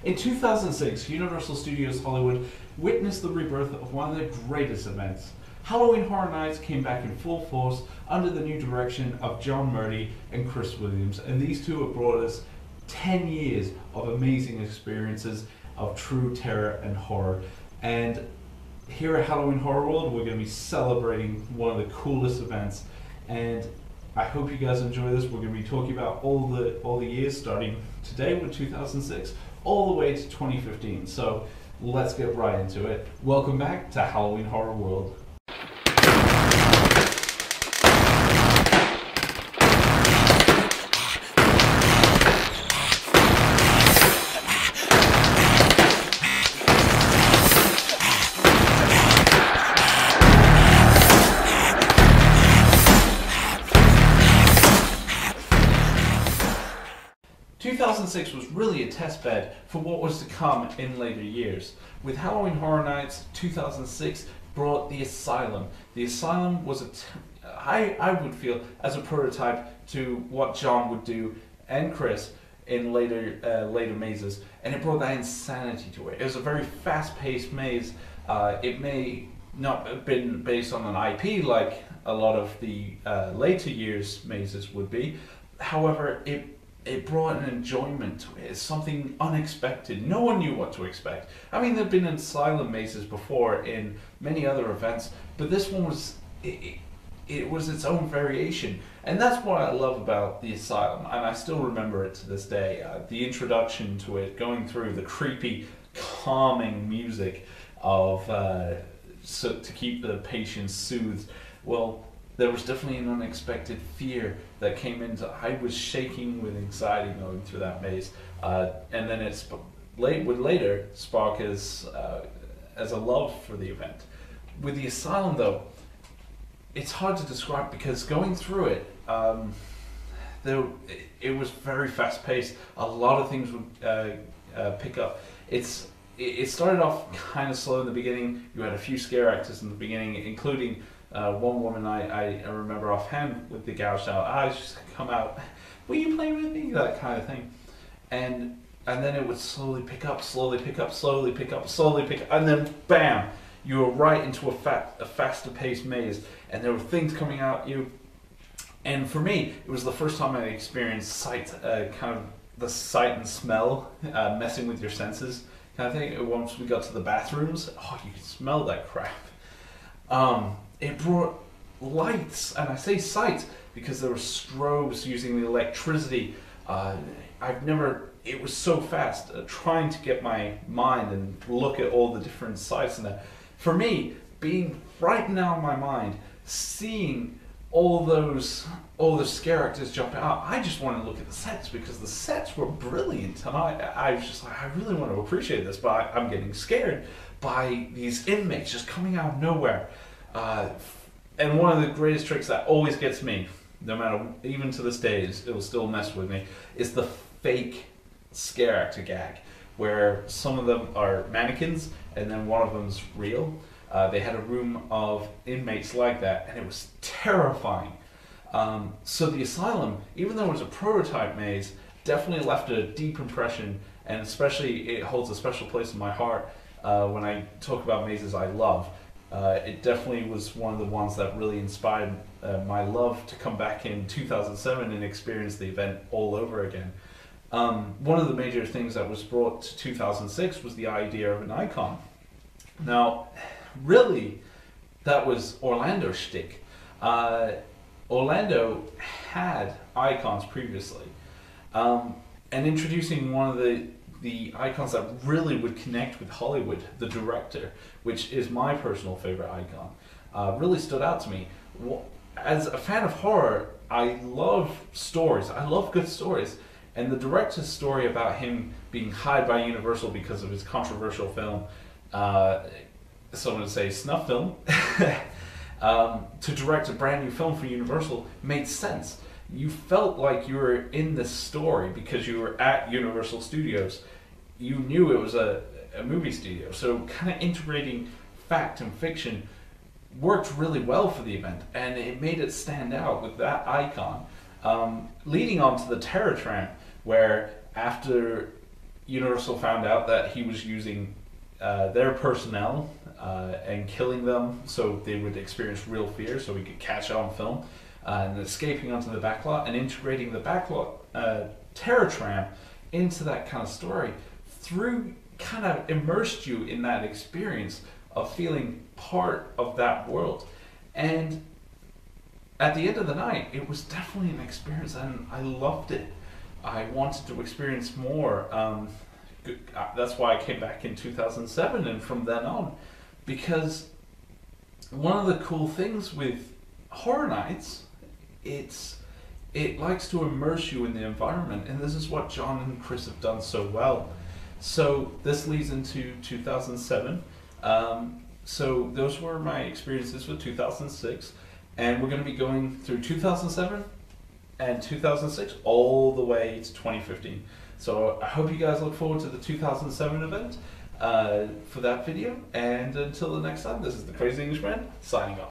In 2006, Universal Studios Hollywood witnessed the rebirth of one of their greatest events. Halloween Horror Nights came back in full force under the new direction of John Murdy and Chris Williams, and these two have brought us 10 years of amazing experiences of true terror and horror. And here at Halloween Horror World, we're going to be celebrating one of the coolest events, and I hope you guys enjoy this. We're going to be talking about all the years, starting today with 2006 all the way to 2015. So let's get right into it. Welcome back to Halloween Horror World. 2006 was really a test bed for what was to come in later years. With Halloween Horror Nights, 2006 brought The Asylum. The Asylum was I would feel as a prototype to what John would do and Chris in later mazes, and it brought that insanity to it. It was a very fast-paced maze. It may not have been based on an IP like a lot of the later years mazes would be. However, it brought an enjoyment to it. It's something unexpected. No one knew what to expect. I mean, there've been asylum mazes before in many other events, but this one was it was its own variation, and that's what I love about the asylum. And I still remember it to this day. The introduction to it, going through the creepy, calming music of so to keep the patients soothed. Well, there was definitely an unexpected fear that came into. I was shaking with anxiety going through that maze, and then it would later spark as a love for the event. With the asylum, though, it's hard to describe because going through it, it was very fast paced. A lot of things would pick up. It started off kind of slow in the beginning. You had a few scare actors in the beginning, including one woman I remember offhand with the gouged out eyes just come out, will you play with me? That kind of thing. And then it would slowly pick up, slowly pick up, slowly pick up, slowly pick up, and then bam, you were right into a faster paced maze, and there were things coming out you. And for me, it was the first time I experienced sight, kind of the sight and smell messing with your senses kind of thing. Once we got to the bathrooms, oh, you could smell that crap. It brought lights, and I say sights because there were strobes using the electricity. It was so fast, trying to get my mind and look at all the different sights and that. For me, being right now in my mind, seeing all those scare actors jump out, I just want to look at the sets because the sets were brilliant, and I was just like, I really want to appreciate this, but I'm getting scared by these inmates just coming out of nowhere. And one of the greatest tricks that always gets me, no matter, even to this day, it will still mess with me, is the fake scare actor gag, where some of them are mannequins and then one of them's real. They had a room of inmates like that, and it was terrifying. So the asylum, even though it was a prototype maze, definitely left a deep impression, and especially it holds a special place in my heart when I talk about mazes I love. It definitely was one of the ones that really inspired my love to come back in 2007 and experience the event all over again. One of the major things that was brought to 2006 was the idea of an icon. Now, really, that was Orlando's shtick. Orlando had icons previously, and introducing one of the icons that really would connect with Hollywood, the director, which is my personal favorite icon, really stood out to me. As a fan of horror, I love stories. I love good stories. And the director's story about him being hired by Universal because of his controversial film, someone would say snuff film, to direct a brand new film for Universal made sense. You felt like you were in this story because you were at Universal Studios. You knew it was a movie studio, so kind of integrating fact and fiction worked really well for the event, and it made it stand out with that icon. Leading on to the terror tramp, where after Universal found out that he was using their personnel and killing them so they would experience real fear, so we could catch it on film, and escaping onto the backlot and integrating the backlot terror tram into that kind of story through kind of immersed you in that experience of feeling part of that world. And at the end of the night, it was definitely an experience, and I loved it. I wanted to experience more. That's why I came back in 2007 and from then on, because one of the cool things with horror nights, it likes to immerse you in the environment, and this is what John and Chris have done so well. So this leads into 2007. So those were my experiences with 2006, and we're going to be going through 2007 and 2006 all the way to 2015. So I hope you guys look forward to the 2007 event for that video, and until the next time, this is the Crazy Englishman signing off.